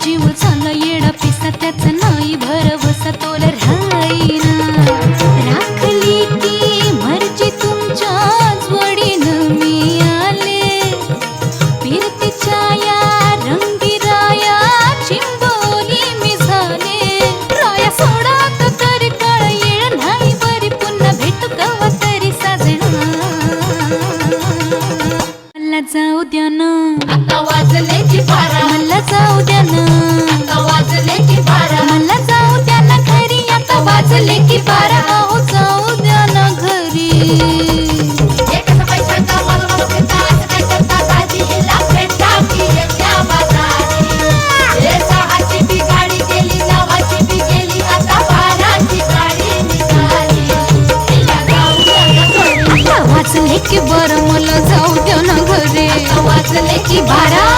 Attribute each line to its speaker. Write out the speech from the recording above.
Speaker 1: जीव झाला येडा पिसा त्याचा नाही भरवसा तोल राहीना राखली ती मर्जी तुमच्याच वडीनं मी आले फिरतीच्या या रंगी राया चिंबोली मी झाले राया सोडात तरी काळ येळ नाही बरी पुन्हा भेटू कवा तरी साजना मला जाऊ द्या ना
Speaker 2: आता वाजले की बारा
Speaker 1: मला जाऊ द्या ना
Speaker 2: आता वाजले की बारा
Speaker 1: मला जाऊ द्या ना घरी आता वाजले की बारा अहो जाऊ द्या ना घरी
Speaker 2: एकच पैशाचा मला भेटा असं काय करता दाजीला भेटा की एकट्या बाजारी हे सहाची बी गाडी गेली नवाची बी गेली आता बाराची गाडी निघाली तिला जाऊ द्या ना घरी
Speaker 1: आता वाजले की बारा मला जाऊ द्या ना घरी
Speaker 2: आता वाजले की बारा